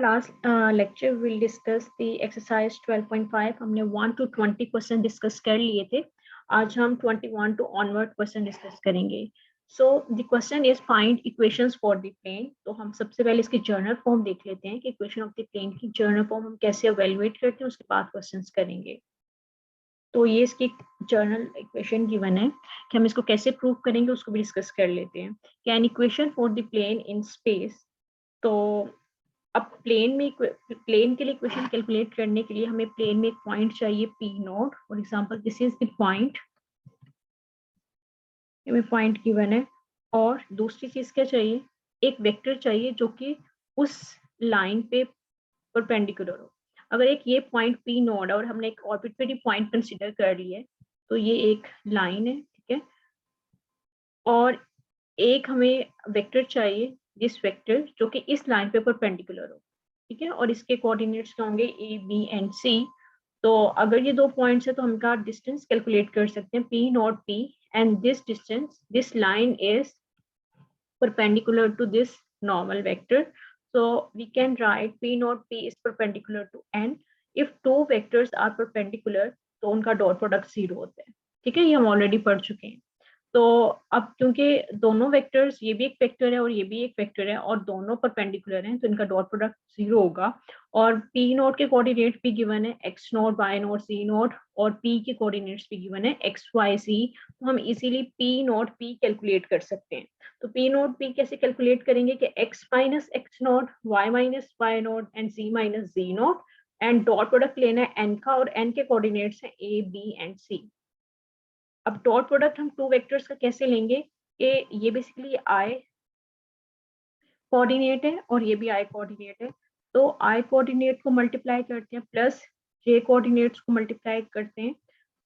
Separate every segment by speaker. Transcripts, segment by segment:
Speaker 1: Last lecture will discuss the exercise 12.5। हमने 1 to 20 question discuss कर लिए थे। आज हम 21 to ऑनवर्ड क्वेश्चन डिस्कस करेंगे। So the question is find equations for the plane. तो हम सबसे पहले इसकी जर्नल फॉर्म देख लेते हैं कि इक्वेशन ऑफ द प्लेन की जर्नल फॉर्म हम कैसे एवेलुएट करते हैं, उसके बाद क्वेश्चंस करेंगे। तो ये इसकी जर्नल इक्वेशन गिवन है कि हम इसको कैसे प्रूव करेंगे, उसको भी डिस्कस कर लेते हैं। Can equation for the plane in space. तो अब प्लेन के लिए इक्वेशन कैलकुलेट करने के लिए हमें प्लेन में एक पॉइंट चाहिए P note. For example this is the point, हमें पॉइंट गिवन है। और दूसरी चीज क्या चाहिए, एक वेक्टर चाहिए जो कि उस लाइन पे परपेंडिकुलर हो। अगर एक ये पॉइंट पी नोड और हमने एक आर्बिट्रेरी पॉइंट कंसीडर कर लिया है, तो ये एक लाइन है, ठीक है। और एक हमें वेक्टर चाहिए, दिस वेक्टर जो कि इस लाइन पे परपेंडिकुलर हो, ठीक है। और इसके कोऑर्डिनेट्स क्या होंगे, ए बी एंड सी। तो अगर ये दो पॉइंट्स है तो हम इनका डिस्टेंस कैलकुलेट कर सकते हैं, P not P, and this distance, this line is perpendicular to this normal vector. So we can write p naught p is perpendicular to n. If two vectors are perpendicular तो उनका dot product 0 होता है, ठीक है। ये हम already पढ़ चुके हैं। तो अब क्योंकि दोनों वेक्टर्स, ये भी एक वेक्टर है और ये भी एक वेक्टर है, और दोनों परपेंडिकुलर हैं, तो इनका डॉट प्रोडक्ट 0 होगा। और पी नोट के कोऑर्डिनेट भी गिवन है x naught, Y naught, C naught, और पी के कोऑर्डिनेट्स भी गिवन है एक्स वाई सी। तो हम easily P naught P calculate कर सकते हैं। तो पी नोट पी कैसे कैलकुलेट करेंगे कि X minus X naught, Y minus Y note and C minus G naught, and dot product लेना है एन का, और एन के कोऑर्डिनेट्स हैं ए बी एंड सी। अब डॉट प्रोडक्ट हम टू वेक्टर्स का कैसे लेंगे कि ये बेसिकली आई कोऑर्डिनेट है और ये भी आई कोऑर्डिनेट है। तो आई कोऑर्डिनेट को मल्टीप्लाई करते हैं प्लस जे कोऑर्डिनेट्स को मल्टीप्लाई करते हैं,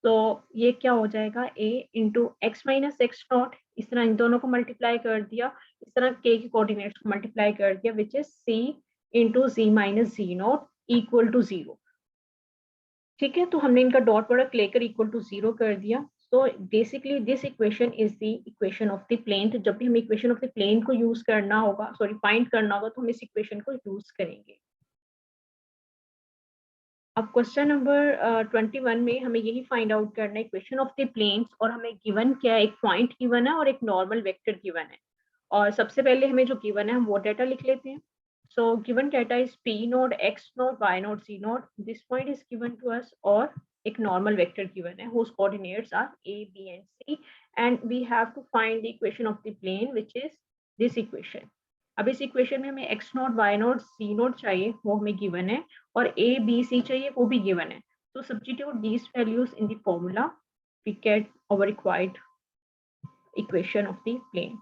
Speaker 1: तो ये क्या हो जाएगा, a into x minus x naught. इस तरह इन दोनों को मल्टीप्लाई कर दिया, इस तरह के कोऑर्डिनेट्स को मल्टीप्लाई कर दिया, which is C into G minus ji naught equal to 0, ठीक है। तो हमने इनका डॉट प्रोडक्ट लेकर इक्वल टू 0 कर दिया। So basically this equation is the equation of the plane. तो जब भी हमें इक्वेशन ऑफ द प्लेन को यूज करना होगा, सॉरी फाइंड करना होगा, तो हम इस इक्वेशन को यूज करेंगे। अब क्वेश्चन नंबर 21 में हमें यही फाइंड आउट करना है इक्वेशन ऑफ द प्लेन्स, और हमें गिवन क्या है, एक पॉइंट गिवन है और एक नॉर्मल वेक्टर गिवन है। और सबसे पहले हमें जो गिवन है हम वो डाटा लिख लेते हैं। So given data is p node, x node, y node, z node. This point is given to us, और एक normal vector given है whose coordinates are a, b and c, and we have to find the equation of the plane, which is this equation. अब इस equation में हमें x naught, y note, c note चाहिए, वो हमें given है, और a, b, c चाहिए, वो भी गिवन है। तो substitute these values in the formula, we get our required equation of the plane.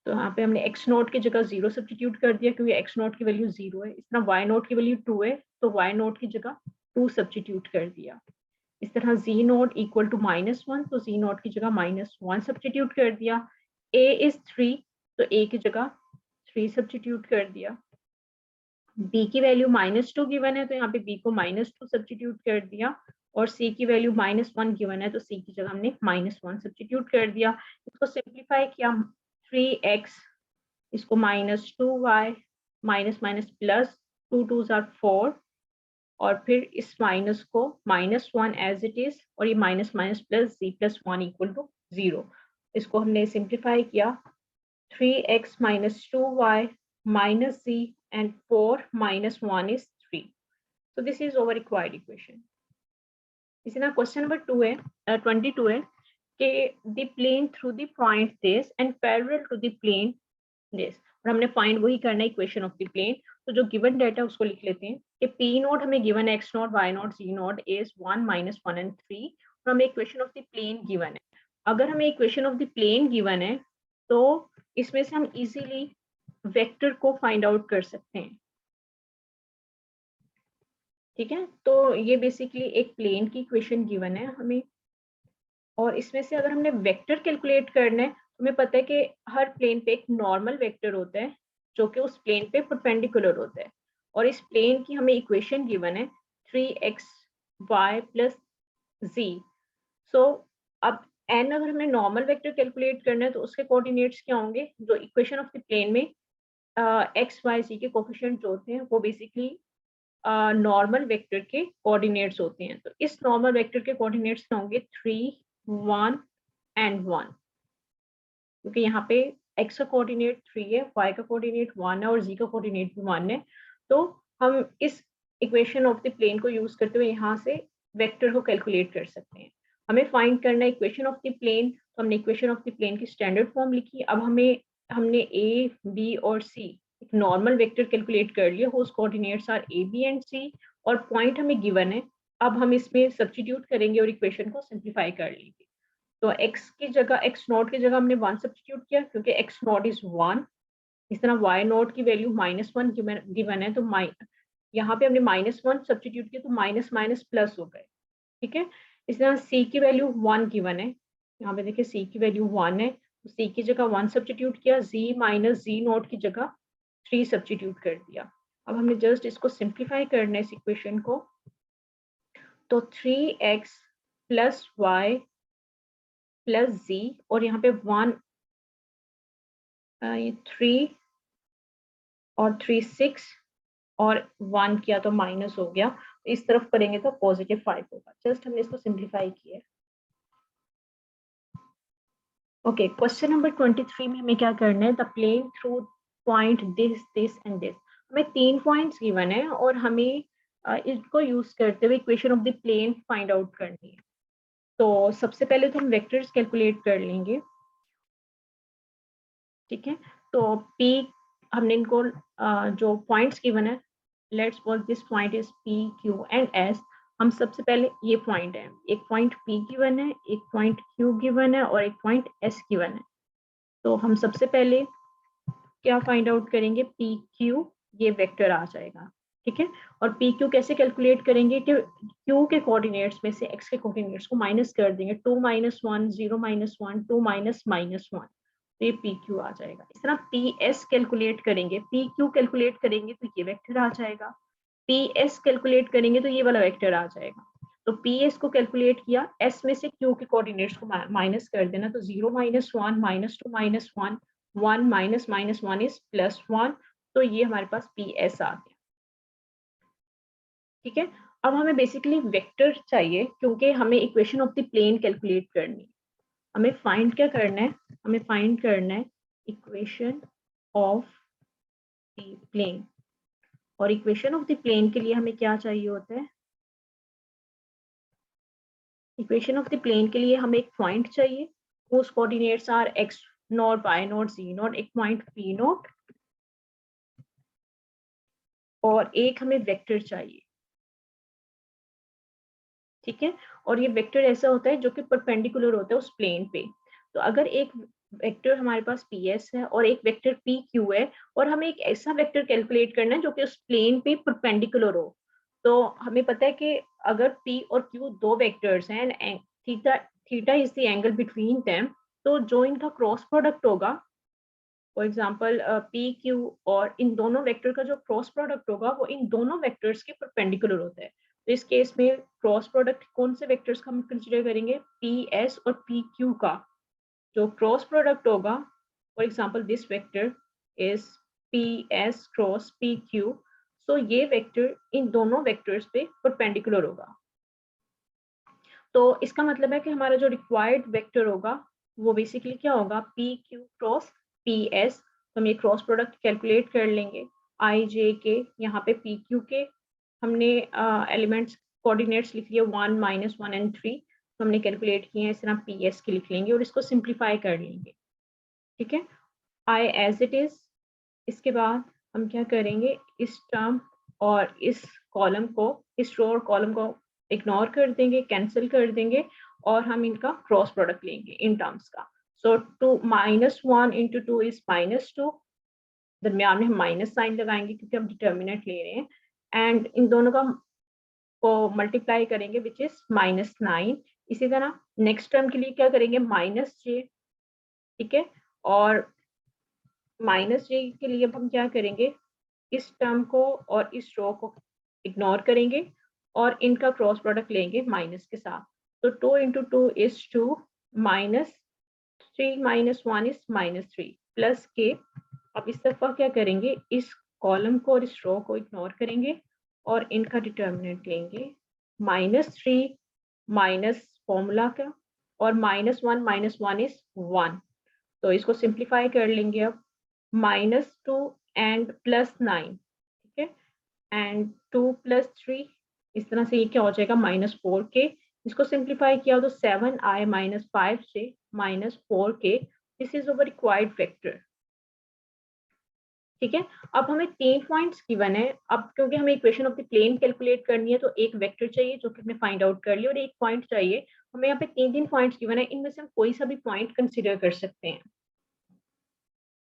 Speaker 1: तो यहाँ पे हमने x नोट की जगह 0 सब्स्टिट्यूट कर दिया क्योंकि x नोट की वैल्यू 0 है। इस तरह y नोट की वैल्यू 2 है, तो y नोट की जगह 2 सब्स्टिट्यूट कर दिया। इस तरह z नोट इक्वल टू -1, तो z नोट की जगह -1 सब्स्टिट्यूट कर दिया। a इज 3, तो a की जगह 3 सब्स्टिट्यूट कर दिया। b की वैल्यू -2 गिवन है, तो यहाँ पे b को -2 सब्स्टिट्यूट कर दिया। और c की वैल्यू -1 गिवन है, तो c की जगह हमने -1 सब्स्टिट्यूट कर दिया। इसको सिंप्लीफाई किया, 3x, इसको -2y, minus minus plus, 2 2s are 4, और फिर इस माइनस को -1 एज इट इज, और ये minus minus plus z plus 1 equal to 0। इसको हमने सिंप्लीफाई किया, 3x minus 2y minus z and 4 minus 1 is 3. So this is our required equation. इसी तरह क्वेश्चन नंबर 22 है कि the plane through the point this and parallel to the plane this, और हमने find वही करना है इक्वेशन ऑफ द प्लेन। तो जो गिवन डाटा उसको लिख लेते हैं कि पी नोट हमें गिवन है x naught, Y naught, ji naught is 1 -1 and 3, और हमें equation of the plane given है। अगर हमें equation of the plane given है तो इसमें से हम इजीली वेक्टर को फाइंड आउट कर सकते हैं, ठीक है। तो ये बेसिकली एक प्लेन की इक्वेशन गिवन है हमें, और इसमें से अगर हमने वेक्टर कैलकुलेट करना है, हमें पता है कि हर प्लेन पे एक नॉर्मल वेक्टर होता है जो कि उस प्लेन पे परपेंडिकुलर होता है, और इस प्लेन की हमें इक्वेशन गिवन है 3xy प्लस z। सो अब n अगर हमें नॉर्मल वेक्टर कैलकुलेट करना है तो उसके कोऑर्डिनेट्स क्या होंगे, जो इक्वेशन ऑफ द प्लेन में एक्स वाई सी के कोफिशिएंट जो होते हैं वो बेसिकली नॉर्मल वेक्टर के कोऑर्डिनेट्स होते हैं। तो इस नॉर्मल वेक्टर के कोऑर्डिनेट्स होंगे 3, 1 एंड 1, क्योंकि यहाँ पे x का कोऑर्डिनेट 3 है, y का कोऑर्डिनेट 1 है और z का कोऑर्डिनेट भी 1 है। तो हम इस इक्वेशन ऑफ द प्लेन को यूज करते हुए यहाँ से वेक्टर को कैलकुलेट कर सकते हैं। हमें फाइंड करना है इक्वेशन ऑफ द प्लेन, तो हमने इक्वेशन ऑफ द प्लेन की स्टैंडर्ड फॉर्म लिखी। अब हमने a, b और c एक नॉर्मल वेक्टर कैलकुलेट कर लिया, whose coordinates are a, b and c, और पॉइंट हमें गिवन है। अब हम इसमें सब्स्टिट्यूट करेंगे और इक्वेशन को सिंप्लीफाई कर लेंगे। तो x की जगह, x नॉट की जगह हमने 1 सब्स्टिट्यूट किया क्योंकि x नॉट इज 1। इस तरह y नॉट की वैल्यू -1 गिवन है, तो यहाँ पे हमने -1 सब्स्टिट्यूट किया तो माइनस माइनस प्लस हो गए। ठीक है, इस तरह c की वैल्यू 1 गिवन है, यहाँ पे देखिए c की वैल्यू 1 है, तो c की जगह 1 सब्स्टिट्यूट किया, z माइनस z नॉट की जगह 3 सब्स्टिट्यूट कर दिया। अब हमने जस्ट इसको सिंप्लीफाई करना है इस इक्वेशन को, तो 3x plus y plus z, और यहाँ पे 1 ये 3 और 3 6 और 1 किया तो माइनस हो गया, इस तरफ करेंगे तो पॉजिटिव 5 होगा। जस्ट हमने इसको सिंप्लीफाई किया। ओके, क्वेश्चन नंबर 23 में हमें क्या करना है, the plane through point this this and this. हमें 3 पॉइंट्स गिवन है और हमें इसको यूज करते हुए equation of the plane find out करनी है। तो सबसे पहले तो हम वेक्टर्स कैलकुलेट कर लेंगे। ठीक है, तो P हमने इनको जो पॉइंट्स गिवन है, let's suppose this point is P, Q and S। हम सबसे पहले ये पॉइंट है, एक पॉइंट P गिवन है, एक पॉइंट Q गिवन है और एक पॉइंट S गिवन है। तो हम सबसे पहले क्या फाइंड आउट करेंगे, P Q, ये वेक्टर आ जाएगा। ठीक है, और P Q कैसे कैलकुलेट करेंगे कि Q के कोऑर्डिनेट्स में से X के कोऑर्डिनेट्स को माइनस कर देंगे, 2 - 1 0 - 1 2 -1, तो ये पी क्यू आ जाएगा। इस तरह पी एस कैलकुलेट करेंगे, पी क्यू कैलकुलेट करेंगे तो ये वेक्टर आ जाएगा, पी एस कैलकुलेट करेंगे तो ये वाला वेक्टर आ जाएगा। तो पी एस को कैलकुलेट किया, एस में से क्यू के कोऑर्डिनेट्स को माइनस कर देना, तो 0 - 1 -2 -1 1 माइनस माइनस 1 इज +1, तो ये हमारे पास पी एस आ गया। ठीक है, अब हमें बेसिकली वेक्टर चाहिए क्योंकि हमें equation of the plane calculate करनी है। हमें फाइंड क्या करना है, हमें फाइंड करना है इक्वेशन ऑफ द प्लेन, और इक्वेशन ऑफ द प्लेन के लिए हमें क्या चाहिए होता है, इक्वेशन ऑफ द प्लेन के लिए हमें एक पॉइंट चाहिए, whose coordinates are x naught, y naught, z naught, एक पॉइंट p नॉट, और एक हमें वेक्टर चाहिए। ठीक है, और ये वेक्टर ऐसा होता है जो कि परपेंडिकुलर होता है उस प्लेन पे। तो अगर एक वेक्टर हमारे पास पी एस है और एक वेक्टर पी क्यू है, और हमें एक ऐसा वेक्टर कैलकुलेट करना है जो कि उस प्लेन पे परपेंडिकुलर हो, तो हमें पता है कि अगर पी और क्यू दो वेक्टर्स हैं and theta theta is the angle between them, तो जो इनका क्रॉस प्रोडक्ट होगा, फॉर एग्जांपल पी क्यू, और इन दोनों वेक्टर का जो क्रॉस प्रोडक्ट होगा वो इन दोनों वेक्टर्स के परपेंडिकुलर होता है। तो इस केस में क्रॉस प्रोडक्ट कौन से वेक्टर्स का हम कंसीडर करेंगे, पी एस और पी क्यू का जो क्रॉस प्रोडक्ट होगा, for example this vector is P S cross P Q, so ये वेक्टर इन दोनों वेक्टर्स पे परपेंडिकुलर होगा। तो इसका मतलब है कि हमारा जो रिक्वायर्ड वेक्टर होगा वो बेसिकली क्या होगा, P Q cross P S. तो हम ये क्रॉस प्रोडक्ट कैलकुलेट कर लेंगे, आई जे के, यहाँ पे पी क्यू के हमने एलिमेंट्स कोऑर्डिनेट्स लिख लिए 1 - 1 एंड 3, तो हमने कैलकुलेट किए हैं, इस तरह पी एस के लिख लेंगे और इसको सिंप्लीफाई कर लेंगे। ठीक है, आई एज इट इज। इसके बाद हम क्या करेंगे, इस टर्म और इस कॉलम को, इस रो और कॉलम को इग्नोर कर देंगे, कैंसिल कर देंगे, और हम इनका क्रॉस प्रोडक्ट लेंगे इन टर्म्स का। सो 2 - 1 × 2 इज -2, दरमियान में हम माइनस साइन लगाएंगे क्योंकि हम डिटर्मिनेंट ले रहे हैं, एंड इन दोनों का को मल्टीप्लाई करेंगे विच इज -9। इसी तरह नेक्स्ट टर्म के लिए क्या करेंगे, -j। ठीक है, और -j के लिए अब हम क्या करेंगे, इस टर्म को और इस रो को इग्नोर करेंगे और इनका क्रॉस प्रोडक्ट लेंगे माइनस के साथ। तो 2 × 2 इज 2, -3 - 1 इज -3 प्लस के अब इस दफा क्या करेंगे, इस कॉलम को और इस रो को इग्नोर करेंगे और इनका डिटर्मिनेंट लेंगे -3 माइनस फॉर्मूला का और -1 इज 1। तो इसको सिंप्लीफाई कर लेंगे अब -2 एंड +9, ठीक है, एंड 2 + 3, इस तरह से ये क्या हो जाएगा -4k। इसको सिंप्लीफाई किया तो 7i -5 से -4k, this is over required vector. ठीक है, अब हमें 3 पॉइंट्स गिवन है। अब क्योंकि हमें equation of the plane calculate करनी है तो एक वेक्टर चाहिए जो कि हमने फाइंड आउट कर लिया और एक पॉइंट चाहिए। हमें यहाँ पे 3 पॉइंट्स गिवन है, इनमें से हम कोई सा भी पॉइंट कंसिडर कर सकते हैं।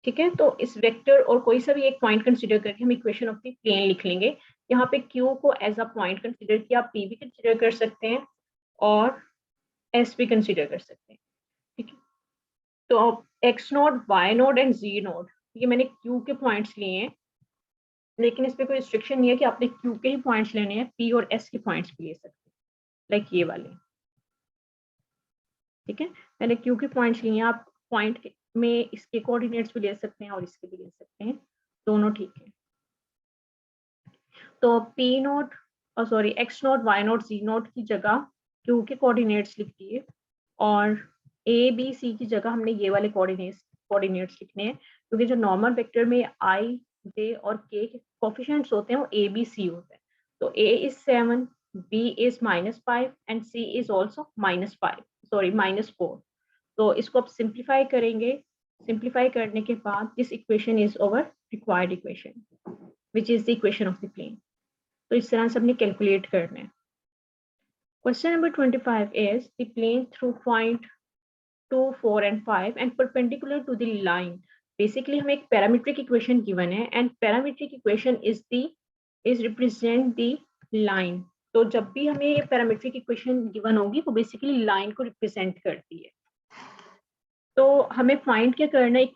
Speaker 1: ठीक है, तो इस वेक्टर और कोई सा भी एक पॉइंट कंसिडर करके हम इक्वेशन ऑफ द प्लेन लिख लेंगे। यहाँ पे Q को एज अ पॉइंट कंसिडर किया, आप P भी कंसिडर कर सकते हैं और S भी कंसिडर कर सकते हैं। ठीक है, तो x0, y0 एंड z0, ये मैंने Q के पॉइंट्स लिए हैं, लेकिन इस पे कोई रिस्ट्रिक्शन नहीं है कि आपने Q के ही पॉइंट्स लेने हैं, P और S के पॉइंट्स भी ले सकते हैं, लाइक ये वाले। ठीक है, मैंने Q के पॉइंट्स लिए हैं, आप पॉइंट में इसके कोऑर्डिनेट्स भी ले सकते हैं और इसके भी ले सकते हैं, दोनों ठीक है। तो P0 sorry x0, y0, z0 की जगह Q के कोऑर्डिनेट्स लिख दिए और ABC की जगह हमने ये वाले कोऑर्डिनेट्स लिखने हैं, क्योंकि जो नॉर्मल वेक्टर में I, J और K के कोफिशिएंट्स होते हैं वो ABC होते हैं। तो A is 7, B is -5 and C is also -4। तो इसको आप सिंप्लीफाई करेंगे, सिंप्लीफाई करने के बाद this equation is over required equation which is the equation of the plane. तो इस तरह से हमने कैलकुलेट करना है। Question number 25 is the plane through point 2, 4 and 5 and perpendicular to the line। Basically हमें एक पैरामीट्रिक इक्वेशन गिवन है and parametric equation is represent the line। तो जब भी हमें ये पैरामीट्रिक इक्वेशन गिवन होगी वो बेसिकली लाइन को रिप्रेजेंट करती है। तो हमें फाइंड क्या करना है,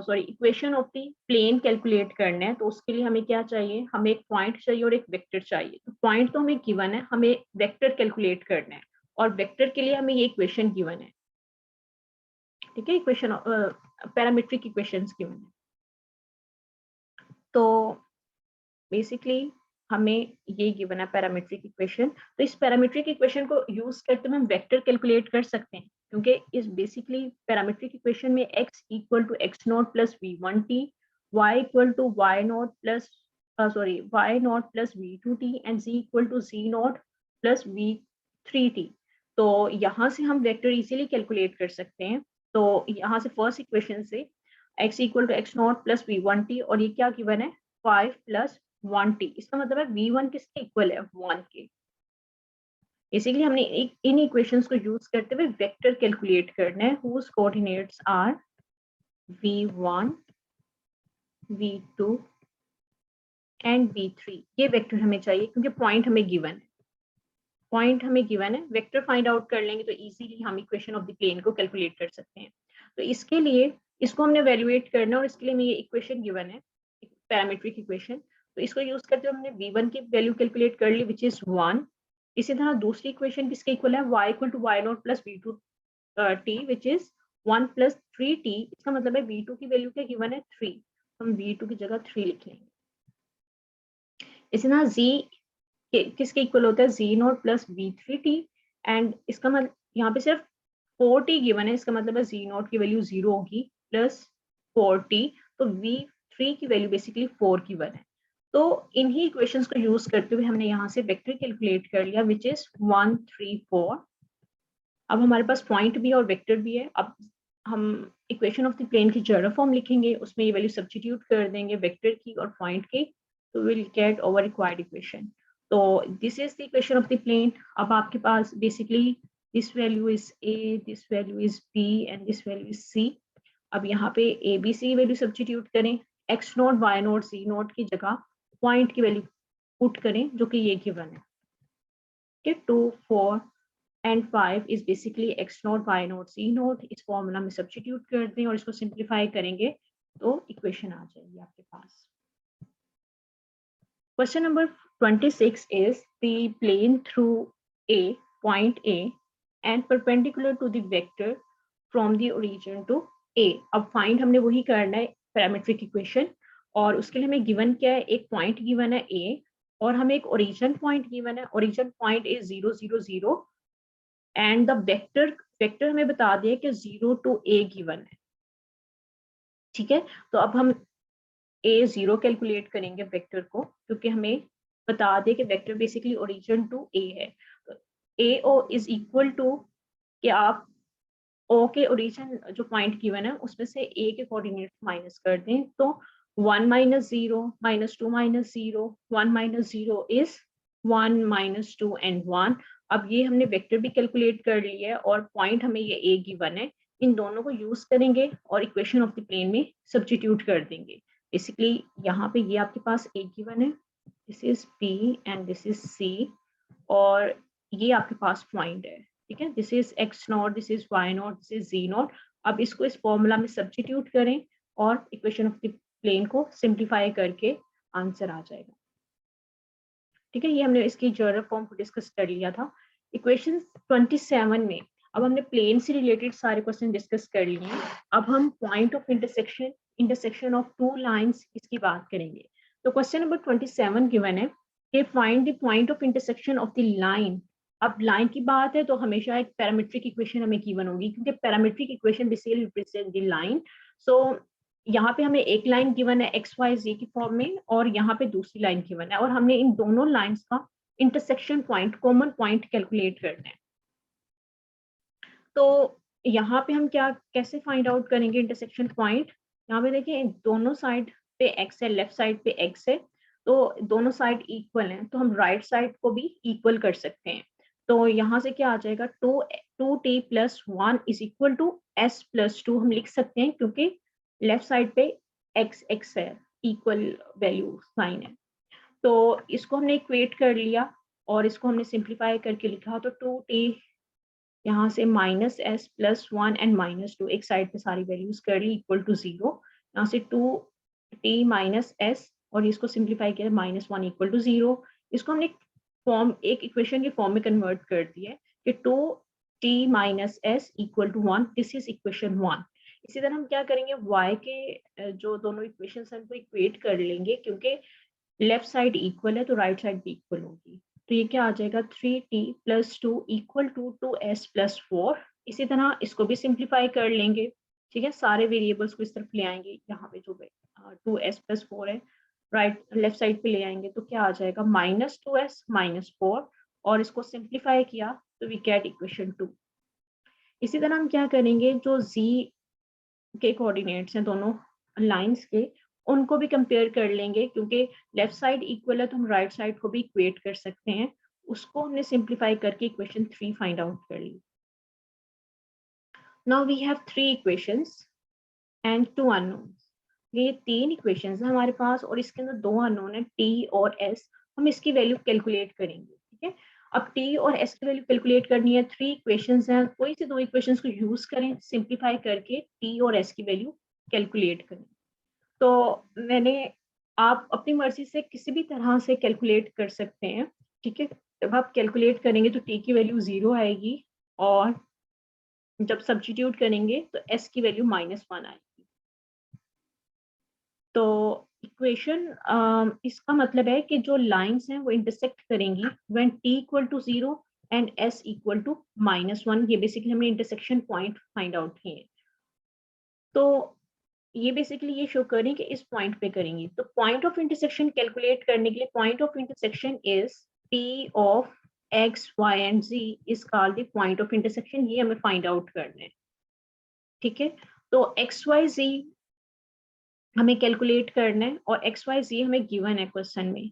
Speaker 1: sorry equation of the plane calculate करना है। तो उसके लिए हमें क्या चाहिए, हमें एक पॉइंट चाहिए और एक वेक्टर चाहिए। तो पॉइंट तो हमें गिवन है, हमें वेक्टर कैलकुलेट करना है और वेक्टर के लिए हमें ये इक्वेशन गिवन है। ठीक है, इक्वेशन पैरामीट्रिक इक्वेशंस गिवन है। तो बेसिकली हमें ये गिवन है पैरामीट्रिक इक्वेशन। तो इस पैरामीट्रिक इक्वेशन को यूज करते हुए हम वेक्टर कैलकुलेट कर सकते हैं, क्योंकि इस बेसिकली पैरामीट्रिक इक्वेशन में x equal to x0 plus v1t, y equal to y0 plus y0 plus v2t and z equal to z0 plus v3t। तो यहाँ से हम वेक्टर इजीली कैलकुलेट कर सकते हैं। तो यहाँ से फर्स्ट इक्वेशन से x equal to x0 plus v1t और ये क्या गिवन है 5 प्लस 1t, इसका मतलब है v1 किसके इक्वल है 1 के। इसीलिए हमने इन इक्वेशंस को यूज करते हुए वेक्टर कैलकुलेट करना है whose coordinates are v1, v2 and v3। ये वेक्टर हमें चाहिए क्योंकि पॉइंट हमें गिवन है, पॉइंट हमें गिवन है। वेक्टर फाइंड आउट कर लेंगे तो इजीली हम इक्वेशन ऑफ द प्लेन को कैलकुलेट कर सकते हैं। तो इसके लिए इसको हमने वैल्यूएट करना है और इसके लिए हमें ये इक्वेशन गिवन है, पैरामीट्रिक इक्वेशन। तो इसको यूज करते हुए हमने v1 की वैल्यू कैलकुलेट कर ली विच इज 1। इसी तरह दूसरी इक्वेशन किसके इक्वल है y equal to y0 plus v2t which is 1 plus 3t। इसका मतलब है v2 की वैल्यू क्या गिवन है 3, हम v2 की जगह 3 लिख लेंगे। इसी तरह z किसके इक्वल होता है z0 प्लस v3t एंड इसका मतलब यहाँ पे सिर्फ 4t गिवन है, इसका मतलब है z0 की वैल्यू 0 होगी प्लस 4t, तो v3 की वैल्यू बेसिकली 4 गिवन है। तो इन्हीं इक्वेशंस को यूज करते हुए हमने यहाँ से वेक्टर कैलकुलेट कर लिया विच इज 1, 3, 4। अब हमारे पास पॉइंट भी है और वेक्टर भी है। अब हम इक्वेशन ऑफ द प्लेन की जनरल फॉर्म लिखेंगे, उसमें ये वैल्यू सब्स्टिट्यूट कर देंगे वेक्टर की और पॉइंट की, तो will get over required equation. तो this is the equation of the plane. अब आपके पास basically this value is a, this value is b and this value is c। अब यहाँ पे a b c value substitute करें, x0, y0, z0 की जगह पॉइंट की वैल्यू पुट करें जो कि ये गिवन है। ठीक है, 2, 4 and 5 is basically x0, y0, z0। इस फॉर्मूला में सब्स्टिट्यूट कर दें और इसको सिंप्लीफाई करेंगे तो इक्वेशन आ जाएगी आपके पास। Question number 26 is the plane through a point A and perpendicular to the vector from the origin to A। अब फाइंड हमने वही करना है पैरामीट्रिक इक्वेशन, और उसके लिए हमें गिवन क्या है, एक पॉइंट गिवन है ए, और हमें एक ओरिजिन पॉइंट गिवन है, origin point is 0 0 0, and the vector हमें बता दिया कि 0 to a गिवन है। ठीक है, तो अब हम a0 कैलकुलेट करेंगे वेक्टर को, क्योंकि हमें बता दें कि vector basically origin to a है। तो AO इज इक्वल टू कि आप O के ओरिजिन जो पॉइंट गिवन है उसमें से A के कोऑर्डिनेट माइनस कर दें, तो 1 minus 0 minus 2 minus 0, 1 minus 0 is 1 minus 2 and 1। अब ये हमने वेक्टर भी कैलकुलेट कर लिया है और पॉइंट हमें ये A गिवन है, इन दोनों को यूज करेंगे और इक्वेशन ऑफ द प्लेन में सब्स्टिट्यूट कर देंगे। बेसिकली यहाँ पे ये आपके पास A गिवन है, this is P and this is C, और ये आपके पास पॉइंट है। ठीक है, this is x not, this is y not, this is z not. अब इसको इस फॉर्मूला में सब्स्टिट्यूट करें और इक्वेशन ऑफ द प्लेन को सिंप्लीफाई करके आंसर आ जाएगा। ठीक है, ये हमने इसकी जनरल फॉर्म को डिस्कस कर लिया था। इक्वेशन 27 में अब हमने प्लेन से रिलेटेड सारे क्वेश्चन डिस्कस कर लिए हैं। अब हम point of intersection of two lines इसकी बात करेंगे। तो क्वेश्चन नंबर 27 गिवन है कि find the point of intersection of the line. अब लाइन की बात है तो हमेशा एक पैरामीट्रिक इक्वेशन हमें गिवन होगी, क्योंकि parametric equation basically represent the line. So यहाँ पे हमें एक लाइन गिवन है एक्स वाई जी की फॉर्म में, और यहाँ पे दूसरी लाइन गिवन है, और हमने इन दोनों लाइंस का intersection point, common point calculate करना है। तो यहाँ पे हम क्या कैसे फाइंड आउट करेंगे इंटरसेक्शन पॉइंट? यहाँ पे देखिए दोनों साइड पे एक्स है, लेफ्ट साइड पे एक्स है, तो दोनों साइड इक्वल हैं, तो हम राइट साइड को भी इक्वल कर सकते हैं। तो यहाँ से क्या आ जाएगा, 2t + 1 is equal to s + 2 हम लिख सकते हैं, क्योंकि लेफ्ट साइड पे x है, इक्वल वैल्यू साइन है। तो इसको हमने इक्वेट कर लिया और इसको हमने सिंप्लीफाई करके लिखा, तो 2t यहाँ से -s + 1 एंड -2 एक साइड पे सारी वैल्यूज कर ली इक्वल टू 0। यहाँ से 2t - s और इसको सिंप्लीफाई किया -1 इक्वल टू 0। इसको हमने फॉर्म एक इक्वेशन के फॉर्म में कन्वर्ट कर दिया कि 2t - s equal to 1, this is equation 1। इसी तरह हम क्या करेंगे, y के जो दोनों इक्वेशन हैं उनको इक्वेट कर लेंगे, क्योंकि लेफ्ट साइड इक्वल है तो राइट साइड भी इक्वल होगी। तो ये क्या आ जाएगा, 3t + 2 इक्वल टू 2s + 4। इसी तरह इसको भी सिंप्लीफाई कर लेंगे। ठीक है, सारे वेरिएबल्स को इस तरफ ले आएंगे, यहाँ पे जो 2s + 4 है राइट लेफ्ट साइड पे ले आएंगे, तो क्या आ जाएगा -2s - 4, और इसको सिंप्लीफाई किया तो वी गेट इक्वेशन 2। इसी तरह हम क्या करेंगे, जो z के कोऑर्डिनेट्स हैं दोनों लाइंस के, उनको भी कंपेयर कर लेंगे, क्योंकि लेफ्ट साइड इक्वल है तो हम राइट साइड को भी इक्वेट कर सकते हैं। उसको हमने सिंप्लीफाई करके इक्वेशन 3 फाइंड आउट कर ली। Now we have 3 equations and 2 unknowns. ये 3 इक्वेशंस हैं हमारे पास और इसके अंदर 2 अननोन है t और s। हम इसकी वैल्यू कैलकुलेट करेंगे। ठीक है, अब t और s की वैल्यू कैलकुलेट करनी है। 3 इक्वेशंस हैं, कोई से 2 इक्वेशंस को यूज करें, सिंप्लीफाई करके t और s की वैल्यू कैलकुलेट करें। तो मैंने आप अपनी मर्जी से किसी भी तरह से कैलकुलेट कर सकते हैं। ठीक है, जब आप कैलकुलेट करेंगे तो t की वैल्यू 0 आएगी, और जब सब्स्टिट्यूट करेंगे तो s की वैल्यू -1 आएगी। तो इक्वेशन इसका मतलब है कि जो लाइंस हैं वो इंटरसेक्ट करेंगी व्हेन t = 0 एंड s = -1। ये बेसिकली हमने इंटरसेक्शन पॉइंट फाइंड आउट किए हैं। तो ये बेसिकली ये शो करें कि इस पॉइंट पे करेंगे। तो पॉइंट ऑफ इंटरसेक्शन कैलकुलेट करने के लिए, point of intersection is P of x, y and z is called the point of intersection. ये हमें फाइंड आउट करना है। ठीक है, तो x, y, z हमें कैलकुलेट करना है, और x, y, z हमें गिवन है क्वेश्चन में।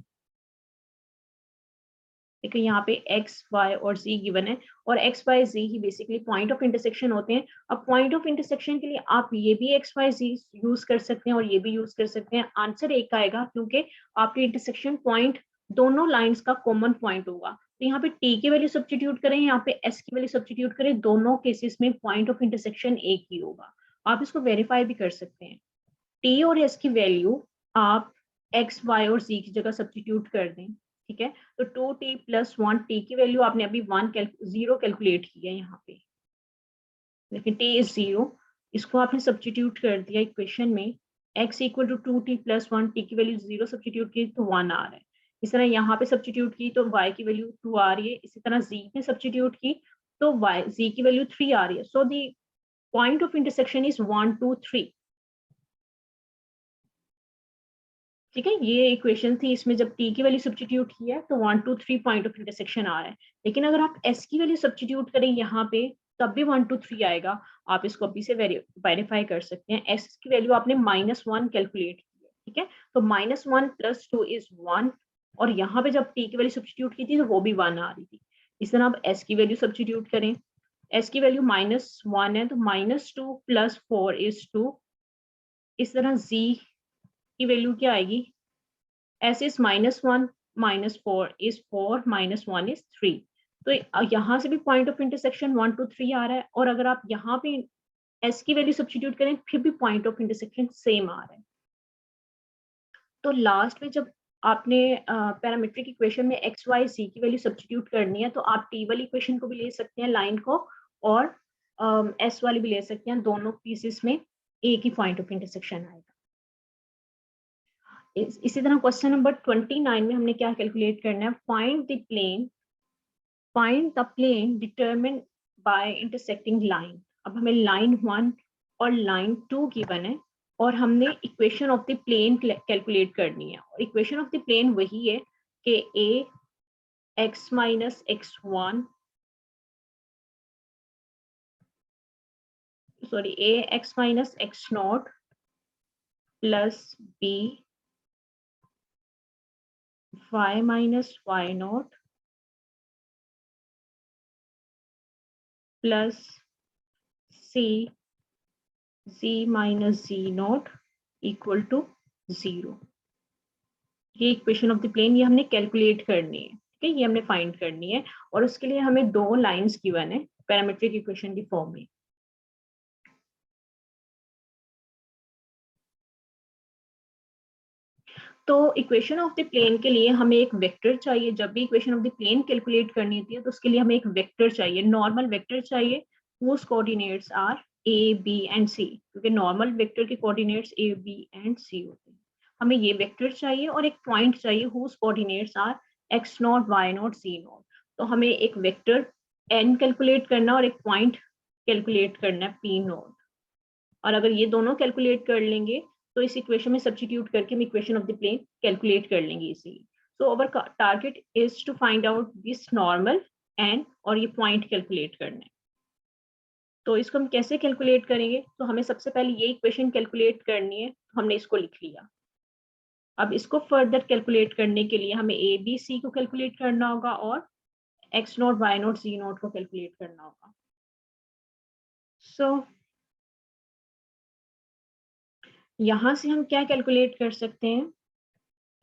Speaker 1: देखिए यहाँ पे x, y और z गिवन है, और x, y, z he basically point of intersection होते हैं। अब पॉइंट ऑफ इंटरसेक्शन के लिए आप ये भी x, y, z यूज कर सकते हैं और ये भी यूज कर सकते हैं। आंसर एक आएगा, क्योंकि आपके इंटरसेक्शन पॉइंट दोनों लाइंस का कॉमन पॉइंट होगा। तो यहाँ पे t की वैल्यू सब्स्टिट्यूट करें, यहाँ पे s की वैल्यू सब्स्टिट्यूट करें, दोनों केसेस में पॉइंट ऑफ इंटरसेक्शन एक ही होगा। आप इसको वेरीफाई भी कर सकते हैं। t और s की वैल्यू आप x, y और z की जगह सब्स्टिट्यूट कर दें। ठीक है, तो 2t + 1, t की वैल्यू आपने अभी 0 कैलकुलेट किया है यहाँ पे, लेकिन t इज 0, इसको आपने सब्स्टिट्यूट कर दिया इक्वेशन में। x equal to 2t plus 1, t की वैल्यू 0 सब्सटीट्यूट की तो 1 आ रहा है। इस तरह यहाँ पे सब्सटीट्यूट की तो y की वैल्यू 2 आ रही है। इसी तरह z में सब्सटीट्यूट की तो z की वैल्यू 3 आ रही है। So the point of intersection is 1 2 3। ठीक है, ये इक्वेशन थी, इसमें जब t की वैल्यू सब्सटीट्यूट की है तो 1 2 3 पॉइंट ऑफ इंटरसेक्शन आ रहा है। लेकिन अगर आप s की वैल्यू सब्सटीट्यूट करें यहाँ पे तब भी 1 2 3 आएगा। आप इसको अभी से वेरीफाई कर सकते हैं। s की वैल्यू आपने -1 कैलकुलेट की है। ठीक है, तो -1 + 2 इज 1, और यहाँ पे जब t की वैल्यू सब्सटीट्यूट की थी तो वो भी 1 आ रही थी। इस तरह आप s की वैल्यू सब्सटीट्यूट करें, s की वैल्यू -1 है तो -2 + 4 इज 2। इस तरह z की वैल्यू क्या आएगी, s is -1 -4 is 4 -1 is 3। तो यहाँ से भी पॉइंट ऑफ इंटरसेक्शन 1 2 3 आ रहा है, और अगर आप यहाँ पे s की वैल्यू सब्सटीट्यूट करें फिर भी पॉइंट ऑफ इंटरसेक्शन सेम आ रहा है। तो लास्ट में जब आपने पैरामीट्रिक इक्वेशन में x y z की वैल्यू सब्सटीट्यूट करनी है तो आप t वाली इक्वेशन को भी ले सकते हैं, लाइन को, और s वाली भी ले सकते हैं। दोनों पीसेस में एक ही पॉइंट ऑफ इंटरसेक्शन आएगा। इसी तरह क्वेश्चन नंबर 29 में हमने क्या कैलकुलेट करना है, find the plane determined by intersecting line. अब हमें लाइन 1 और लाइन 2 गिवन है और हमने equation of the plane calculate करनी है। और इक्वेशन ऑफ द प्लेन वही है कि ax - x1 sorry ax - x0 plus b y - y0 plus c z - z0 equal to 0। ये इक्वेशन ऑफ द प्लेन ये हमने कैलकुलेट करनी है। ठीक है, ये हमने फाइंड करनी है, और उसके लिए हमें दो लाइंस गिवन है पैरामीट्रिक इक्वेशन की फॉर्म में। तो इक्वेशन ऑफ द प्लेन के लिए हमें एक वेक्टर चाहिए। जब भी equation of the plane calculate करनी होती है तो उसके लिए हमें एक वेक्टर चाहिए, नॉर्मल वेक्टर चाहिए, whose coordinates are a b and c, क्योंकि नॉर्मल वेक्टर के coordinates a b and c होते हैं। हमें ये वेक्टर चाहिए और एक पॉइंट चाहिए whose coordinates are x0 y0 c0। तो हमें एक वेक्टर n कैलकुलेट करना और एक पॉइंट कैलकुलेट करना है p0। और अगर ये दोनों कैलकुलेट कर लेंगे तो इस इक्वेशन में सब्स्टिट्यूट करके हम equation of the plane calculate कर लेंगे easily. So our target is to find out this normal and, और ये पॉइंट कैलकुलेट करना है। तो इसको हम कैसे कैलकुलेट करेंगे, तो हमें सबसे पहले ये इक्वेशन कैलकुलेट करनी है, तो हमने इसको लिख लिया। अब इसको फर्दर कैलकुलेट करने के लिए हमें ए बी सी को कैलकुलेट करना होगा और x0 y0 z0 को कैलकुलेट करना होगा। सो यहाँ से हम क्या कैलकुलेट कर सकते हैं,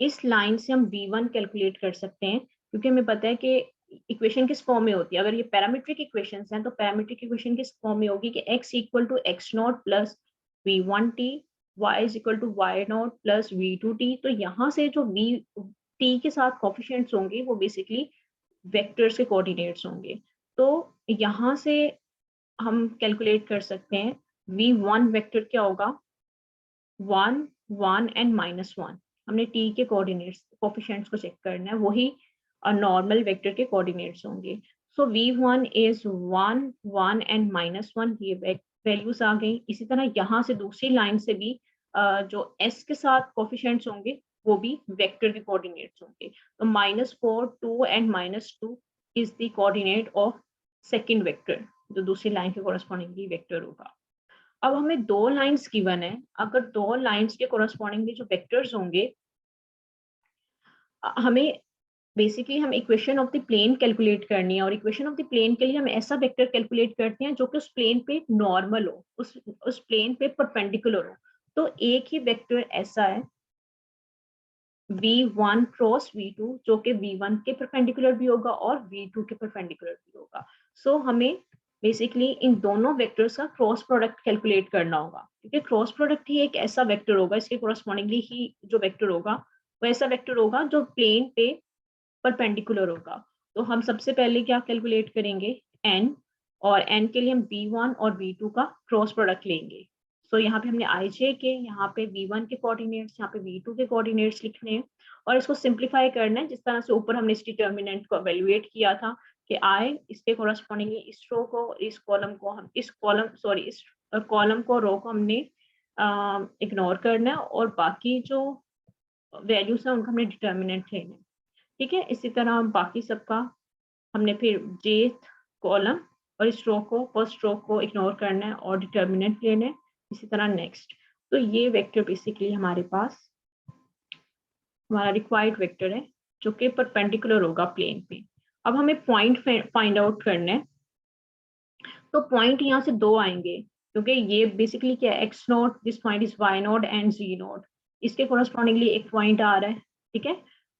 Speaker 1: इस लाइन से हम v1 कैलकुलेट कर सकते हैं, क्योंकि हमें पता है कि इक्वेशन किस फॉर्म में होती है। अगर ये पैरामीट्रिक इक्वेशंस हैं तो पैरामीट्रिक इक्वेशन किस फॉर्म में होगी कि x equal to x0 plus v1t, y is equal to y0 plus v2t। तो यहाँ से जो v t के साथ कोफिशिएंट्स होंगे वो बेसिकली वेक्टर्स के कोऑर्डिनेट्स होंगे। तो यहाँ से हम कैलकुलेट कर सकते हैं v1 वेक्टर क्या होगा, 1 1 एंड -1। हमने t के कोऑर्डिनेट्स कोफिशिएंट्स को चेक करना है, वही नॉर्मल वेक्टर के कोऑर्डिनेट्स होंगे। सो v1 इज 1 1 एंड -1, ये वैल्यूज आ गई। इसी तरह यहाँ से दूसरी लाइन से भी जो s के साथ कोफिशिएंट्स होंगे वो भी वेक्टर के कोऑर्डिनेट्स होंगे। तो -4 2 and -2 is the coordinate of second vector, जो दूसरी लाइन के कोरस्पॉन्डिंगली वेक्टर होगा। अब हमें दो लाइंस गिवन है, अगर दो लाइंस के कोरस्पॉन्डिंगली जो वेक्टर्स होंगे, हमें बेसिकली हम equation of the plane calculate करनी है। और इक्वेशन ऑफ द प्लेन के लिए हम ऐसा वेक्टर कैलकुलेट करते हैं जो कि उस प्लेन पे नॉर्मल हो, उस प्लेन पे परपेंडिकुलर हो। तो एक ही वेक्टर ऐसा है v1 क्रॉस v2 जो कि v1 के परपेंडिकुलर भी होगा और v2 के परपेंडिकुलर भी होगा। सो हमें बेसिकली इन दोनों वेक्टर्स का क्रॉस प्रोडक्ट कैलकुलेट करना होगा, क्योंकि क्रॉस प्रोडक्ट ही एक ऐसा वेक्टर होगा, इसके कोरस्पॉन्डिंगली ही जो वेक्टर होगा वो ऐसा वेक्टर होगा जो प्लेन पे परपेंडिकुलर होगा। तो हम सबसे पहले क्या कैलकुलेट करेंगे, n, और n के लिए हम v1 और v2 का क्रॉस प्रोडक्ट लेंगे। सो यहाँ पे हमने आई के यहाँ पे v1 के कोऑर्डिनेट्स, यहाँ पे v2 के कोऑर्डिनेट्स लिखने हैं और इसको सिंप्लीफाई करना है जिस तरह से ऊपर हमने इस डिटर्मिनेंट को एवेल्युएट किया था कि आई इसके कोरस्पॉन्डिंगली इस रो को, इस कॉलम को हम इस कॉलम को, रो को हमने इग्नोर करना है और बाकी जो वैल्यूज है उनका हमने डिटर्मिनेंट लेना है। ठीक है, इसी तरह बाकी सबका हमने फिर जेथ कॉलम और इस रो को, फर्स्ट रो को इग्नोर करना है और डिटर्मिनेंट लेना है, इसी तरह नेक्स्ट। तो ये वेक्टर बेसिकली हमारे पास हमारा रिक्वायर्ड वेक्टर है जो कि परपेंडिकुलर होगा प्लेन पे। अब हमें पॉइंट फाइंड आउट करना है, तो पॉइंट यहाँ से दो आएंगे क्योंकि ये बेसिकली क्या है, x nought, this point is y note and z nought, इसके कोरस्पॉन्डिंगली एक पॉइंट आ रहा है। ठीक है,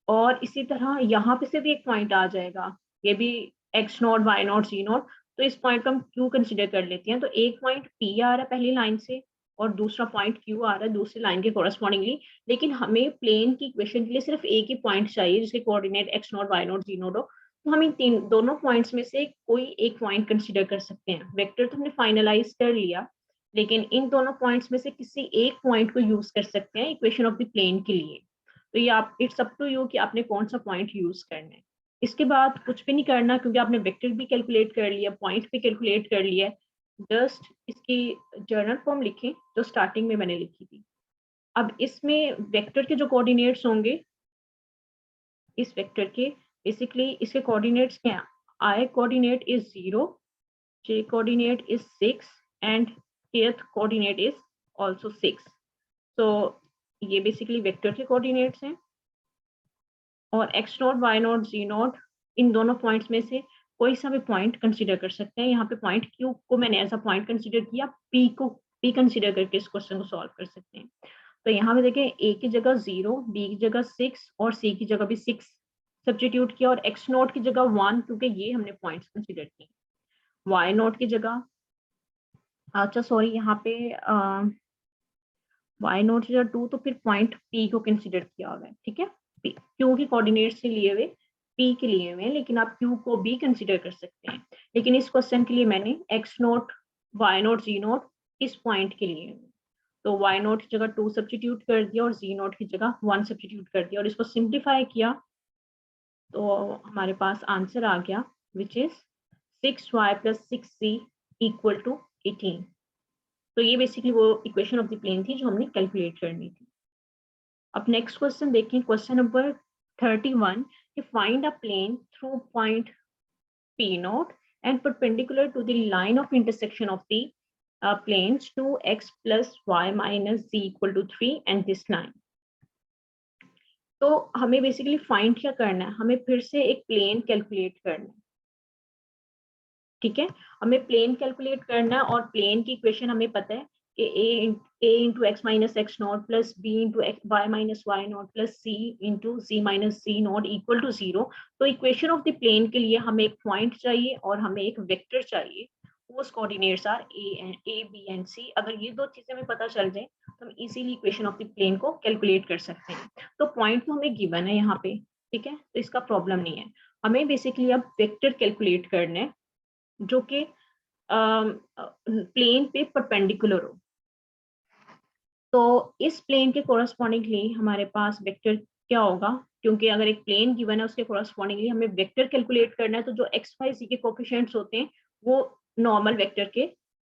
Speaker 1: और इसी तरह यहाँ पे से भी एक पॉइंट आ जाएगा, ये भी एक्स नोट वाई नोट जी नोट, तो इस पॉइंट को हम क्यू कंसिडर कर लेते हैं। तो एक पॉइंट पी आ रहा है पहली लाइन से और दूसरा पॉइंट क्यू आ रहा है दूसरी लाइन के कोरस्पॉन्डिंगली, लेकिन हमें प्लेन की इक्वेशन के लिए सिर्फ एक ही पॉइंट चाहिए जिसके coordinate x naught Y naught जी नोट हो। तो हम इन दोनों पॉइंट्स में से कोई एक पॉइंट कंसीडर कर सकते हैं। वेक्टर तो हमने फाइनलाइज कर लिया, लेकिन इन दोनों पॉइंट्स में से किसी एक पॉइंट को यूज कर सकते हैं इक्वेशन ऑफ द प्लेन के लिए। तो ये आप, इट्स अप टू यू कि आपने कौन सा पॉइंट यूज करना है। इसके बाद कुछ भी नहीं करना क्योंकि आपने वेक्टर भी कैलकुलेट कर लिया, पॉइंट भी कैलकुलेट कर लिया है। जस्ट इसकी जर्नल फॉर्म लिखें जो स्टार्टिंग में मैंने लिखी थी। अब इसमें वेक्टर के जो कोऑर्डिनेट्स होंगे, इस वेक्टर के बेसिकली इसके कोऑर्डिनेट्स क्या हैं, I coordinate is 0, J coordinate is 6 and kth coordinate is also 6. So ये बेसिकली वेक्टर के कोऑर्डिनेट्स हैं और x naught y naught z naught इन दोनों पॉइंट्स में से कोई सा भी पॉइंट कंसीडर कर सकते हैं। यहाँ पे पॉइंट Q को मैंने एज अ पॉइंट कंसीडर किया, P कंसीडर करके इस क्वेश्चन को सॉल्व कर सकते हैं। तो यहाँ पे देखें A की जगह 0, B की जगह 6 और C की जगह भी 6 सब्स्टिट्यूट किया और x नोट की जगह 1 क्योंकि ये हमने पॉइंट्स कंसीडर किए, y नोट की जगह, अच्छा सॉरी यहाँ पे y नोट की जगह 2, तो फिर पॉइंट P को कंसीडर किया हुआ है। ठीक है, Q की कोऑर्डिनेट से लिए हुए P के लिए हुए, लेकिन आप Q को भी कंसीडर कर सकते हैं, लेकिन इस क्वेश्चन के लिए मैंने x naught y naught z note इस पॉइंट के लिए, तो y नोट की जगह 2 सब्स्टिट्यूट कर दिया और z नोट की जगह 1 सब्स्टिट्यूट कर दिया और इसको सिंप्लीफाई किया तो हमारे पास आंसर आ गया विच इज 6y + 6z = 18। तो ये बेसिकली वो इक्वेशन ऑफ द प्लेन थी जो हमने कैलकुलेट करनी थी। अब नेक्स्ट क्वेश्चन देखें, क्वेश्चन नंबर 31 कि find a plane through point P nought and perpendicular to the line of intersection of the planes 2x + y - z = 3 and this line। तो हमें बेसिकली फाइंड क्या करना है, हमें फिर से एक प्लेन कैलकुलेट करना है। ठीक है, हमें प्लेन कैलकुलेट करना है और प्लेन की इक्वेशन हमें पता है कि a into x - x naught plus b into y - y naught plus c into z - c naught equal to 0। तो इक्वेशन ऑफ द प्लेन के लिए हमें एक पॉइंट चाहिए और हमें एक वेक्टर चाहिए, whose coordinates are a b and c। अगर ये दो चीजें हमें पता चल जाए तो हम easily equation of the plane को कैलकुलेट कर सकते हैं। तो पॉइंट तो हमें गिवन है यहाँ पे, ठीक है, तो इसका प्रॉब्लम नहीं है। हमें बेसिकली अब वेक्टर कैलकुलेट करना है जो कि प्लेन पे परपेंडिकुलर हो। तो इस प्लेन के कोरस्पॉन्डिंगली हमारे पास वेक्टर क्या होगा, क्योंकि अगर एक प्लेन गिवन है उसके कोरस्पॉन्डिंगली हमें वेक्टर कैलकुलेट करना है, तो जो एक्स वाई जी के कोफिशिएंट्स होते हैं वो नॉर्मल वेक्टर के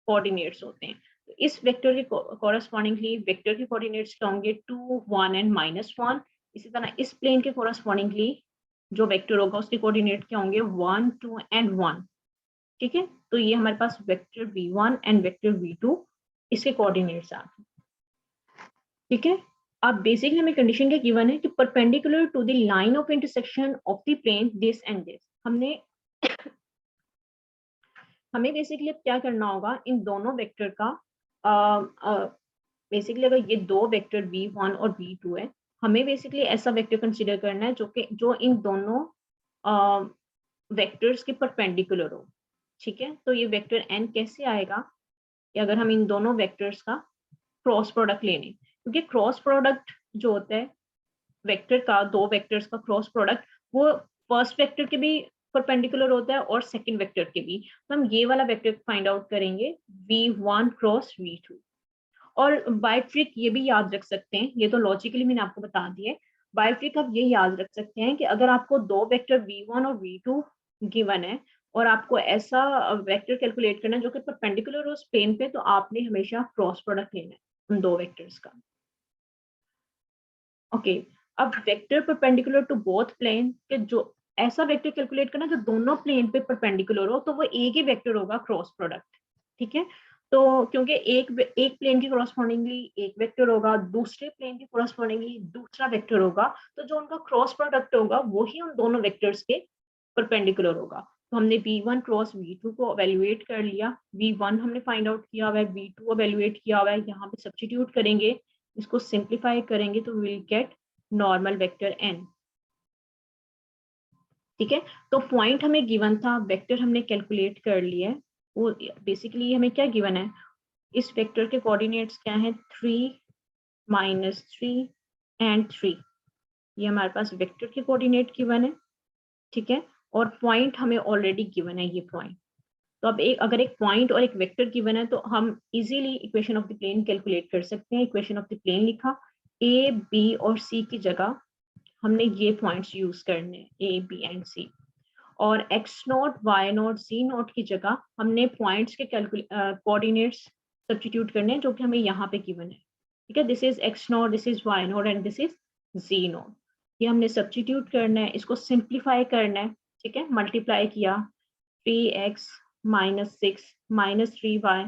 Speaker 1: कोऑर्डिनेट्स होते हैं। तो इस वेक्टर के कोरस्पॉन्डिंगली वेक्टर के कोऑर्डिनेट्स क्या होंगे, 2, 1 एंड -1। इसी तरह इस प्लेन के कोरस्पॉन्डिंगली जो वेक्टर होगा उसके कोऑर्डिनेट क्या होंगे, 1, 2 एंड 1। ठीक है, तो ये हमारे पास vector v1 and vector v2 इसके कोऑर्डिनेट्स आ गए। ठीक है, अब बेसिकली हमें कंडीशन क्या गिवन है कि perpendicular to the line of intersection of the plane this and this. हमें बेसिकली अब क्या करना होगा, इन दोनों वेक्टर का बेसिकली अगर ये दो वेक्टर v1 और v2 है, हमें बेसिकली ऐसा वेक्टर कंसीडर करना है जो इन दोनों वेक्टर्स के परपेंडिकुलर हो। ठीक है, तो ये वेक्टर n कैसे आएगा कि अगर हम इन दोनों वेक्टर्स का क्रॉस प्रोडक्ट लेने, क्योंकि क्रॉस प्रोडक्ट जो होता है वेक्टर का, दो वेक्टर्स का क्रॉस प्रोडक्ट वो फर्स्ट वेक्टर के भी परपेंडिकुलर होता है और सेकंड वेक्टर के भी। तो हम ये वाला वेक्टर फाइंड आउट करेंगे v1 क्रॉस v2, और बाय ट्रिक ये भी याद रख सकते हैं, ये तो लॉजिकली मैंने आपको बता दिया है। बाय ट्रिक आप ये याद रख सकते हैं कि अगर आपको दो वेक्टर v1 और v2 गिवन है और आपको ऐसा वेक्टर कैलकुलेट करना है जो कि परपेंडिकुलर हो उस प्लेन पे, तो आपने हमेशा क्रॉस प्रोडक्ट लेना है उन दो वेक्टर्स का। ओके, अब vector perpendicular to both plane के जो ऐसा वेक्टर कैलकुलेट करना जो दोनों प्लेन पे परपेंडिकुलर हो, तो वो एक ही वेक्टर होगा क्रॉस प्रोडक्ट। ठीक है, तो क्योंकि एक प्लेन के कोरस्पॉन्डिंगली एक वेक्टर होगा, दूसरे प्लेन के कोरस्पॉन्डिंगली दूसरा वेक्टर होगा, तो जो उनका क्रॉस प्रोडक्ट होगा वो ही उन दोनों वेक्टर्स के परपेंडिकुलर होगा। तो हमने v1 क्रॉस v2 को एवेल्युएट कर लिया, v1 हमने फाइंड आउट किया हुआ है, v2 एवेल्युएट किया हुआ है, यहाँ पे सब्स्टिट्यूट करेंगे, इसको सिंप्लीफाई करेंगे तो will get normal vector n। ठीक है, तो पॉइंट हमें गिवन था, वेक्टर हमने कैलकुलेट कर लिया है, वो बेसिकली हमें क्या गिवन है, इस वेक्टर के कोऑर्डिनेट्स क्या हैं, 3 -3 एंड 3, ये हमारे पास वेक्टर के कोऑर्डिनेट गिवन है। ठीक है, और पॉइंट हमें ऑलरेडी गिवन है, ये पॉइंट। तो अब अगर एक पॉइंट और एक वेक्टर गिवन है तो हम easily equation of the plane calculate कर सकते हैं। इक्वेशन ऑफ द प्लेन लिखा, ए बी और सी की जगह हमने ये पॉइंट्स यूज करने हैं, ए बी एंड सी, और x nought y nought z nought की जगह हमने पॉइंट्स के कोऑर्डिनेट्स सब्स्टिट्यूट करने हैं जो कि हमें यहाँ पे गिवन है। ठीक है, this is x nought, this is y nought and this is z nought, ये हमने सब्स्टिट्यूट करना है, इसको सिंप्लीफाई करना है। ठीक है, मल्टीप्लाई किया, 3x -6 -3y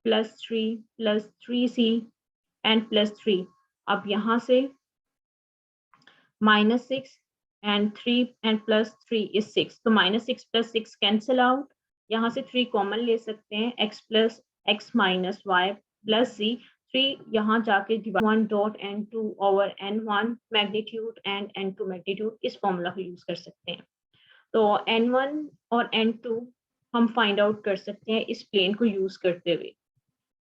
Speaker 1: +3 एंड +3। अब यहाँ से -6 एंड 3 एंड +3 is 6, तो -6 + 6 कैंसिल आउट, यहाँ से 3 कॉमन ले सकते हैं, x + x - y + z, 3 यहाँ जाके 1 dot n2 over n1 magnitude and n2 magnitude, इस फॉर्मूला को यूज कर सकते हैं। तो n1 और n2 हम फाइंड आउट कर सकते हैं इस प्लेन को यूज करते हुए,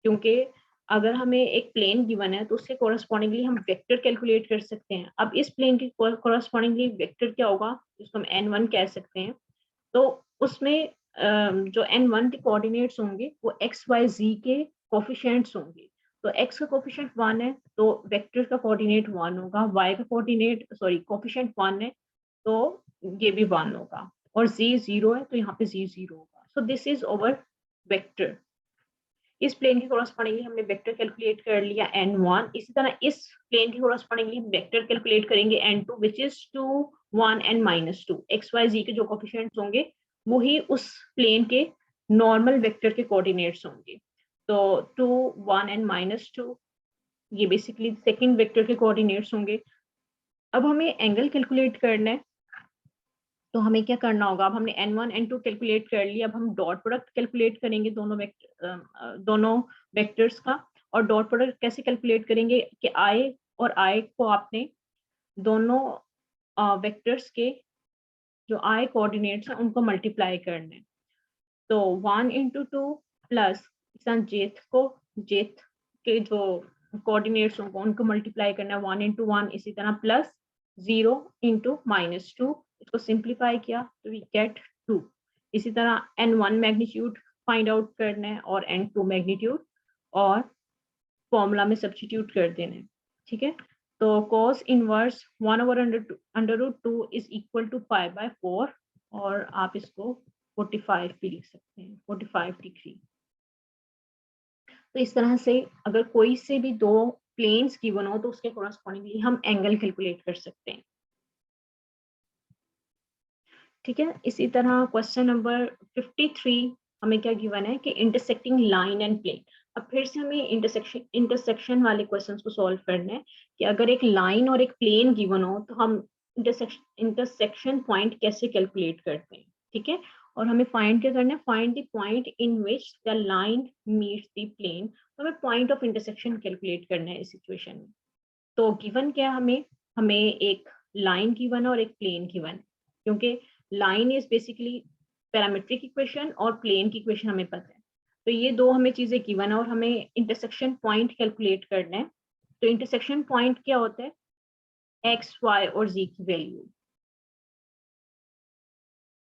Speaker 1: क्योंकि अगर हमें एक प्लेन गिवन है तो उसके कोरस्पॉन्डिंगली हम वेक्टर कैलकुलेट कर सकते हैं। अब इस प्लेन के कोरस्पॉन्डिंगली वेक्टर क्या होगा, जिसको हम n1 कह सकते हैं, तो उसमें जो n1 के कोऑर्डिनेट्स होंगे वो x y z के कोफिशिएंट्स होंगे। तो x का कोफिशिएंट 1 है तो वेक्टर का कोऑर्डिनेट 1 होगा, y का कोफिशिएंट 1 है तो ये भी 1 होगा, और z 0 है तो यहाँ पे z 0 होगा। So this is over vector. इस प्लेन के कोरस्पॉन्डिंगली हमने वेक्टर कैलकुलेट कर लिया n1, इसी तरह इस प्लेन के कोरस्पॉन्डिंगली वेक्टर कैलकुलेट करेंगे n2 which is 2 1 and -2, x y z के जो कोफिशिएंट्स होंगे वही उस प्लेन के नॉर्मल वेक्टर के कोऑर्डिनेट्स होंगे। तो 2 1 एंड -2 ये बेसिकली सेकंड वेक्टर के कोऑर्डिनेट्स होंगे। अब हमें एंगल कैलकुलेट करना है, तो हमें क्या करना होगा, अब हमने n1 n2 कैलकुलेट कर लिया, अब हम डॉट प्रोडक्ट कैलकुलेट करेंगे दोनों वेक्टर्स का। और डॉट प्रोडक्ट कैसे कैलकुलेट करेंगे कि i और i को आपने दोनों वेक्टर्स के जो i कोऑर्डिनेट्स हैं उनको मल्टीप्लाई करना है। तो 1 × 2 प्लस जेथ के जो कोऑर्डिनेट्स होंगे उनको मल्टीप्लाई करना है 1 × 1, इसी तरह प्लस 0 × -2, इसको सिंप्लीफाई किया तो वी गेट 2। इसी तरह n1 मैग्नीट्यूड फाइंड आउट करना है और n2 मैग्नीट्यूड, और फॉर्मूला में सब्स्टिट्यूट कर देना है। ठीक है, तो cos inverse 1/√2 is equal to π/4, और आप इसको 45 भी लिख सकते हैं, 45 डिग्री। तो इस तरह से अगर कोई से भी दो प्लेन्स गिवन हो तो उसके कोरस्पॉन्डिंगली हम एंगल कैलकुलेट कर सकते हैं। ठीक है, इसी तरह क्वेश्चन नंबर 53 हमें क्या गिवन है कि इंटरसेक्टिंग लाइन एंड प्लेन। अब फिर से हमें इंटरसेक्शन वाले क्वेश्चंस को सॉल्व करना है कि अगर एक लाइन और एक प्लेन गिवन हो तो हम इंटरसेक्शन पॉइंट कैसे कैलकुलेट करते हैं। ठीक है, और हमें फाइंड क्या करना है, find the point in which the line meets the plane. तो हमें पॉइंट ऑफ इंटरसेक्शन कैलकुलेट करना है इस सिचुएशन में। तो गिवन क्या, हमें एक लाइन गिवन और एक प्लेन गिवन, क्योंकि line is basically parametric equation और प्लेन की इक्वेशन हमें पता है। तो ये दो हमें चीजें गिवन है और हमें इंटरसेक्शन पॉइंट कैलकुलेट करना है। तो इंटरसेक्शन पॉइंट क्या होता है, एक्स वाई और जी की वैल्यू।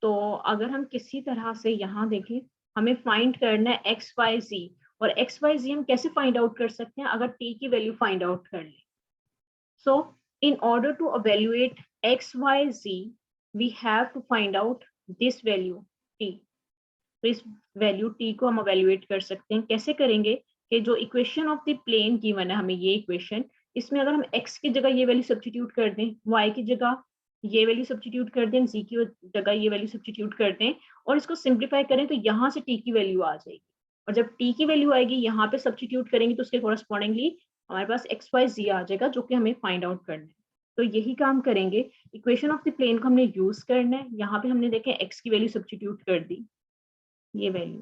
Speaker 1: तो अगर हम किसी तरह से यहाँ देखें, हमें फाइंड करना है एक्स वाई जी, और एक्स वाई जी हम कैसे फाइंड आउट कर सकते हैं, अगर टी की वैल्यू फाइंड आउट कर लें. So in order to evaluate x, y, z, we have to find out this value t. तो इस वैल्यू t को हम evaluate कर सकते हैं. कैसे करेंगे कि जो equation of the plane given है हमें ये इक्वेशन, इसमें अगर हम x की जगह ये वैल्यू सब्स्टिट्यूट कर दें, y की जगह ये वैल्यू सब्स्टिट्यूट कर दें, z की जगह ये वैल्यू सब्स्टिट्यूट कर दें और इसको सिंप्लीफाई करें तो यहाँ से t की वैल्यू आ जाएगी. और जब t की वैल्यू आएगी यहाँ पे सब्स्टिट्यूट करेंगे तो उसके कॉरस्पॉन्डिंगली हमारे पास एक्स वाई जी आ जाएगा, जो कि हमें फाइंड आउट करना है. तो यही काम करेंगे. इक्वेशन ऑफ द प्लेन को हमने यूज करना है. यहाँ पे हमने देखे एक्स की वैल्यू सब्स्टिट्यूट कर दी, ये वैल्यू,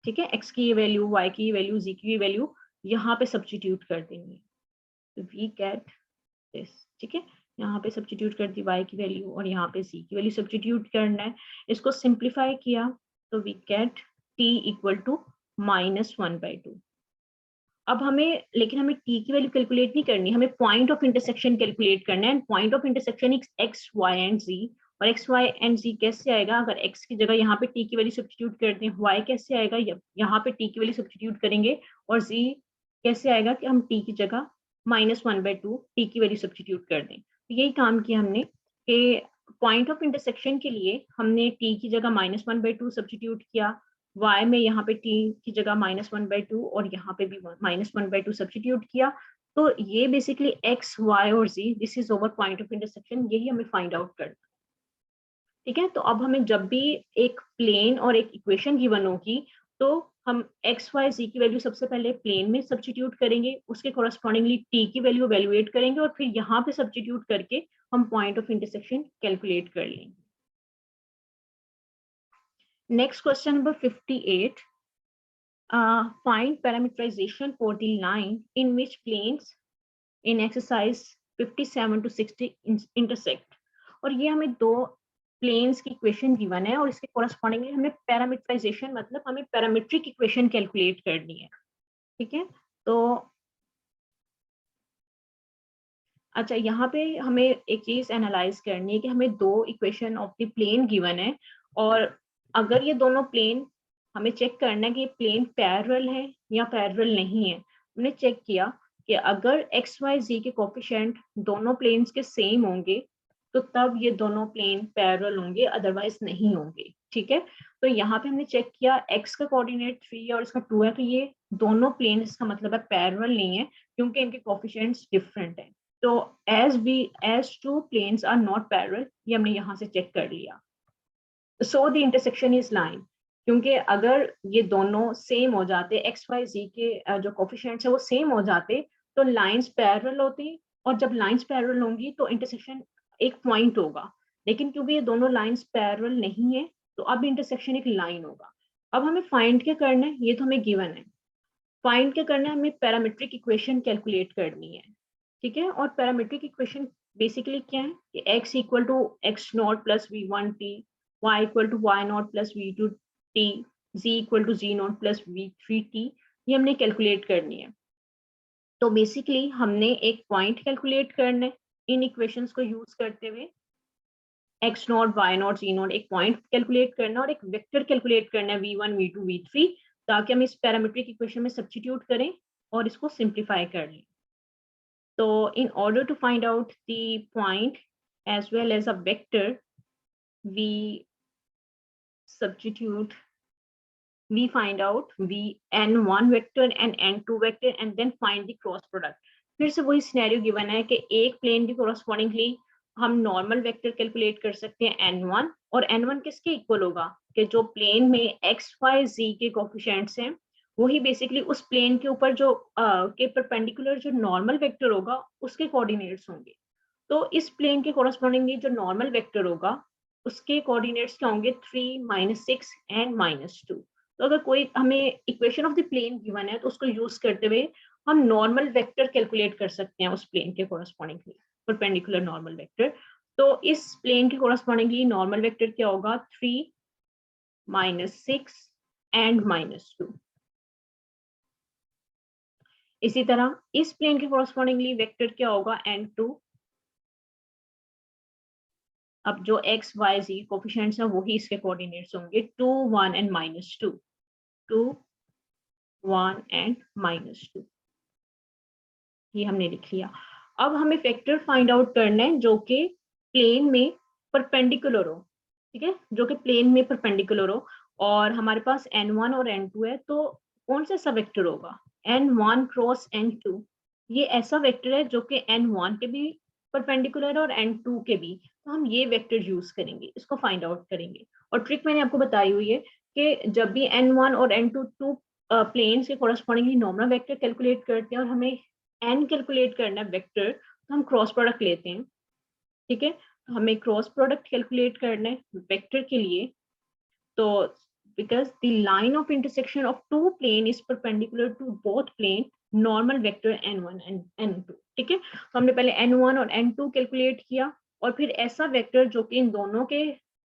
Speaker 1: ठीक है, एक्स की ये वैल्यू, वाई की ये वैल्यू, जी की ये वैल्यू यहाँ पे सब्स्टिट्यूट कर देंगे. तो वी गेट दिस, ठीक है, यहाँ पे सब्स्टिट्यूट कर दी वाई की वैल्यू और यहाँ पे सी की वैल्यू सब्स्टिट्यूट करना है. इसको सिंप्लीफाई किया तो we get t equal to -1/2. अब हमें, लेकिन हमें t की वैल्यू कैलकुलेट नहीं करनी, हमें पॉइंट ऑफ इंटरसेक्शन कैलकुलेट करना है. And point of intersection is x, y and z. और x, y एंड z कैसे आएगा, अगर x की जगह यहाँ पे t की वैल्यू सब्स्टिट्यूट कर दें, y कैसे आएगा, यहाँ पे t की वैल्यू सब्स्टिट्यूट करेंगे, और z कैसे आएगा कि हम t की जगह -1/2 t की वैल्यू सब्स्टिट्यूट कर दें. तो यही काम किया हमने कि पॉइंट ऑफ इंटरसेक्शन के लिए हमने t की जगह -1/2 सब्स्टिट्यूट किया, y में यहाँ पे t की जगह -1/2 और यहाँ पे भी -1/2 सब्स्टिट्यूट किया. तो ये बेसिकली x, y और z, this is over point of intersection, यही हमें फाइंड आउट करना. ठीक है, तो अब हमें जब भी एक प्लेन और एक इक्वेशन गिवन होगी तो हम x, y, z की वैल्यू सबसे पहले प्लेन में सब्स्टिट्यूट करेंगे, उसके कॉरस्पॉन्डिंगली t की वैल्यू इवैल्यूएट करेंगे और फिर यहाँ पे सब्स्टिट्यूट करके हम पॉइंट ऑफ इंटरसेक्शन कैलकुलेट कर लेंगे. Next question number 58. Find parameterization for the line in which planes in exercise 57 to 60 intersect. और ये हमें दो प्लेन्स की इक्वेशन गिवन है और इसके कॉरस्पॉन्डिंगली हमें पैरामीटराइजेशन मतलब हमें पैरामीट्रिक इक्वेशन कैलकुलेट करनी है. ठीक है, तो अच्छा, यहाँ पे हमें एक चीज एनालाइज करनी है कि हमें दो equation of the plane given है और अगर ये दोनों प्लेन, हमें चेक करना है कि ये प्लेन पैरेलल है या पैरेलल नहीं है. हमने चेक किया कि अगर एक्स वाई जी के कोफिशिएंट दोनों प्लेन्स के सेम होंगे तो तब ये दोनों प्लेन पैरेलल होंगे, अदरवाइज नहीं होंगे. ठीक है, तो यहाँ पे हमने चेक किया एक्स का कोऑर्डिनेट 3 और इसका 2 है, तो ये दोनों प्लेन, इसका मतलब है पैरेलल नहीं है क्योंकि इनके कोफिशिएंट्स डिफरेंट हैं. तो as two planes are not parallel, ये हमने यहाँ से चेक कर लिया. So the intersection is line, क्योंकि अगर ये दोनों सेम हो जाते, एक्स वाई जी के जो कोफिशिएंट्स है वो सेम हो जाते तो लाइंस पैरेलल होती, और जब लाइंस पैरेलल होंगी तो इंटरसेक्शन एक पॉइंट होगा. लेकिन क्योंकि ये दोनों लाइंस पैरेलल नहीं है तो अब इंटरसेक्शन एक लाइन होगा. अब हमें फाइंड क्या करना है, ये तो हमें गिवन है. फाइंड क्या करना है, हमें पैरामीट्रिक इक्वेशन कैलकुलेट करनी है. ठीक है, और पैरामीट्रिक इक्वेशन बेसिकली क्या है कि x equal to x nought plus v one t, y equal to y nought plus v two t, z equal to z nought plus v three t, ये हमने कैलकुलेट करनी है. तो basically हमने एक पॉइंट कैलकुलेट करना है इन equations को यूज करते हुए, x nought, y nought, z nought, एक पॉइंट कैलकुलेट करना और एक वेक्टर कैलकुलेट करना है v1, v2, v3, ताकि हम इस पैरामीट्रिक इक्वेशन में सब्स्टिट्यूट करें और इसको सिंप्लीफाई कर लें. So in order to find out the point as well as a vector, we substitute, we find out n1 vector and n2 vector and then find the cross product. फिर से वही scenario given है कि एक plane के correspondingly हम normal vector calculate कर सकते हैं n1, और n1 किसके इक्वल होगा कि जो प्लेन में x, y, z के कोफिशिएंट्स हैं वही बेसिकली उस प्लेन के ऊपर जो के परपेंडिकुलर जो नॉर्मल वेक्टर होगा उसके कोऑर्डिनेट्स होंगे. तो इस प्लेन के कोरस्पॉन्डिंगली जो नॉर्मल वेक्टर होगा उसके कोऑर्डिनेट्स क्या होंगे, 3, -6 एंड -2. तो अगर कोई हमें equation of the plane given है तो उसको यूज करते हुए हम नॉर्मल वेक्टर कैलकुलेट कर सकते हैं उस प्लेन के कोरस्पॉन्डिंगली, परपेंडिकुलर नॉर्मल वेक्टर. तो इस प्लेन के कोरस्पॉन्डिंगली नॉर्मल वेक्टर क्या होगा, 3, -6 एंड -2. इसी तरह इस प्लेन के कोरस्पॉन्डिंगली वेक्टर क्या होगा, n2. अब जो x, y, z कोफिशिएंट्स हैं वही इसके कोऑर्डिनेट्स होंगे, 2, 1 एंड -2. 2 1 एंड -2, ये हमने लिख लिया। अब हमें वेक्टर फाइंड आउट करना है जो कि प्लेन में परपेंडिकुलर हो, ठीक है, जो कि प्लेन में परपेंडिकुलर हो, और हमारे पास n1 और n2 है, तो कौन सा ऐसा वेक्टर होगा? n1 क्रॉस n2, ये ऐसा वेक्टर है जो कि n1 के भी परपेंडिकुलर है और n2 के भी, तो हम ये वेक्टर यूज करेंगे, इसको फाइंड आउट करेंगे। और ट्रिक मैंने आपको बताई हुई है कि जब भी n1 और n2 टू प्लेन्स के कोरस्पॉन्डिंगली नॉर्मल वेक्टर कैलकुलेट करते हैं और हमें n कैलकुलेट करना है वेक्टर, तो हम क्रॉस प्रोडक्ट लेते हैं, ठीक है। तो हमें क्रॉस प्रोडक्ट कैलकुलेट करना है वेक्टर के लिए, तो because the line of intersection of two plane is perpendicular to both plane, normal vector n1 and n2, ठीक है। तो हमने पहले n1 और n2 कैलकुलेट किया, और फिर ऐसा वेक्टर जो कि इन दोनों के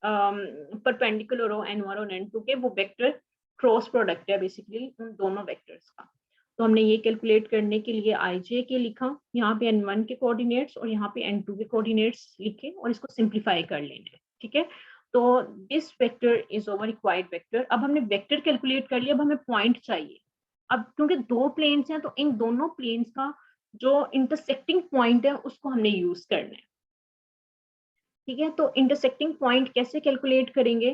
Speaker 1: परपेंडिकुलर हो, n1 और n2 के, वो वेक्टर क्रॉस प्रोडक्ट है बेसिकली उन दोनों वेक्टर्स का। तो हमने ये कैलकुलेट करने के लिए आई के लिखा, यहाँ पे n1 के कोऑर्डिनेट्स और यहाँ पे n2 के कोऑर्डिनेट्स लिखे, और इसको सिंप्लीफाई कर लेना है, ठीक है। तो this vector is over required vector. अब हमने वेक्टर कैलकुलेट कर लिया, अब हमें पॉइंट चाहिए। अब क्योंकि दो प्लेन्स हैं, तो इन दोनों प्लेन्स का जो इंटरसेक्टिंग पॉइंट है उसको हमने यूज करना है, ठीक है। तो इंटरसेक्टिंग पॉइंट कैसे कैलकुलेट करेंगे,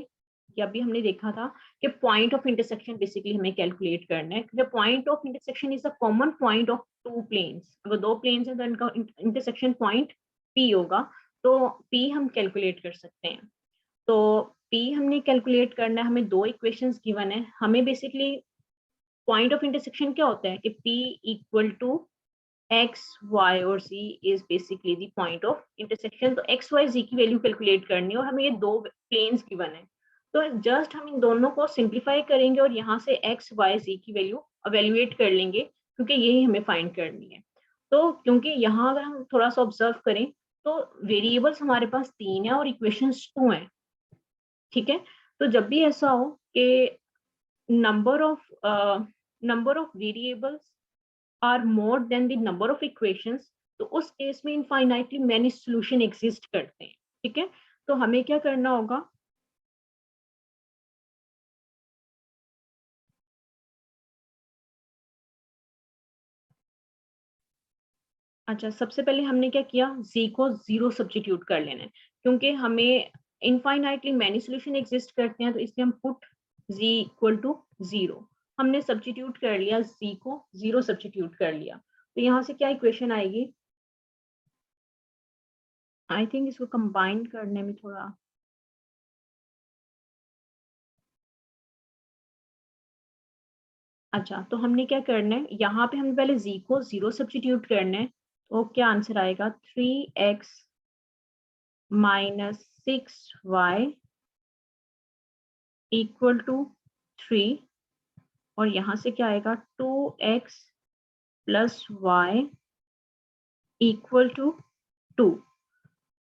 Speaker 1: ये अभी हमने देखा था कि पॉइंट ऑफ इंटरसेक्शन बेसिकली हमें कैलकुलेट करना है, क्योंकि point of intersection is a common point of two planes. अगर दो प्लेन्स हैं तो इनका इंटरसेक्शन पॉइंट P होगा, तो P हम कैलकुलेट कर सकते हैं। तो P हमने कैलकुलेट करना है, हमें दो इक्वेशंस गिवन है। हमें बेसिकली पॉइंट ऑफ इंटरसेक्शन क्या होता है कि P equal to x y और z is basically the point of intersection. तो x y z की वैल्यू कैलकुलेट करनी है, और हमें ये दो प्लेन्स गिवन है, तो जस्ट हम इन दोनों को सिंप्लीफाई करेंगे और यहाँ से x y z की वैल्यू एवेल्युएट कर लेंगे, क्योंकि यही हमें फाइंड करनी है। तो क्योंकि यहाँ अगर हम थोड़ा सा ऑब्जर्व करें, तो वेरिएबल्स हमारे पास 3 है और इक्वेशंस 2 हैं, ठीक है। तो जब भी ऐसा हो कि number of uh, number of variables are more than the number of equations, तो उस केस में इनफाइनाइटली मैनी सॉल्यूशन एग्जिस्ट करते हैं, ठीक है। तो हमें क्या करना होगा, अच्छा सबसे पहले हमने क्या किया, z को 0 सब्स्टिट्यूट कर लेना है, क्योंकि हमें इनफाइनाइटली मैनी सॉल्यूशन एग्जिस्ट करते हैं, तो इसलिए हम पुट z इक्वल टू 0, हमने सब्स्टिट्यूट कर लिया, z को 0 सब्स्टिट्यूट कर लिया। तो यहाँ से क्या इक्वेशन आएगी, आई थिंक इसको कंबाइन करने में थोड़ा, अच्छा तो हमने क्या करना है, यहाँ पे हमें पहले z को 0 सब्स्टिट्यूट करना है, तो क्या आंसर आएगा, 3x minus 6y equal to 3, और यहाँ से क्या आएगा, 2x plus y equal to 2,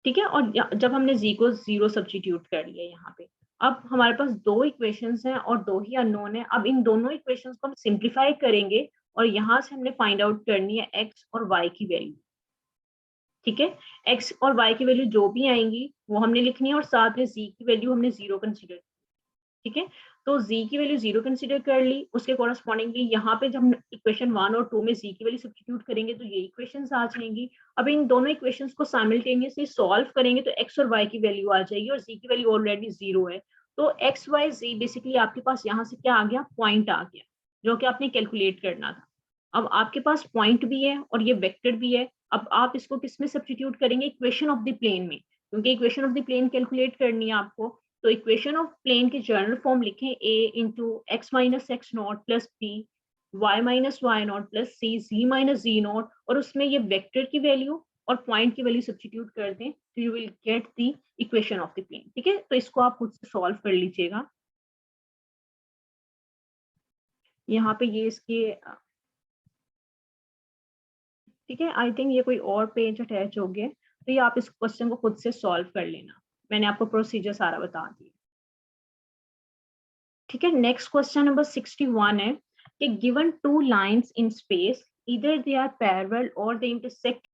Speaker 1: ठीक है। और जब हमने z को 0 सब्स्टिट्यूट कर लिया यहाँ पे, अब हमारे पास दो इक्वेशंस हैं और दो ही अननोन है। अब इन दोनों इक्वेशंस को हम सिंप्लीफाई करेंगे, और यहाँ से हमने फाइंड आउट करनी है x और y की वैल्यू, ठीक है। x और y की वैल्यू जो भी आएंगी वो हमने लिखनी है, और साथ में z की वैल्यू हमने 0 कंसीडर, ठीक है। तो z की वैल्यू 0 कंसीडर कर ली, उसके कॉरस्पॉन्डिंगली यहाँ पे जब हम इक्वेशन 1 और 2 में z की वैल्यू सब्स्टिट्यूट करेंगे तो ये इक्वेशंस आ जाएंगी। अब इन दोनों इक्वेशंस को साइमल्टेनियसली सॉल्व करेंगे तो x और y की वैल्यू आ जाएगी, और z की वैल्यू ऑलरेडी 0 है। तो x y z बेसिकली आपके पास यहाँ से क्या आ गया, पॉइंट आ गया, जो कि आपने कैलकुलेट करना था। अब आपके पास पॉइंट भी है और ये वेक्टर भी है। अब आप इसको किस में सब्स्टिट्यूट करेंगे, इक्वेशन ऑफ द प्लेन में, क्योंकि equation of the plane calculate करनी है आपको। तो इक्वेशन ऑफ प्लेन की जनरल फॉर्म लिखें, a into x minus x nought plus b y minus y nought plus c z minus ji nought, और उसमें ये वेक्टर की वैल्यू और पॉइंट की वैल्यू सब्स्टिट्यूट कर दें, तो you will get the equation of the plane, ठीक है। तो इसको आप खुद से सॉल्व कर लीजिएगा। यहाँ पे ये इसके, ठीक है, आई थिंक ये कोई और पेज अटैच हो गया, तो ये आप इस क्वेश्चन को खुद से सॉल्व कर लेना, मैंने आपको प्रोसीजर सारा बता दिया, ठीक है। नेक्स्ट क्वेश्चन नंबर 61 है कि given two lines in space, either they are parallel or they intersect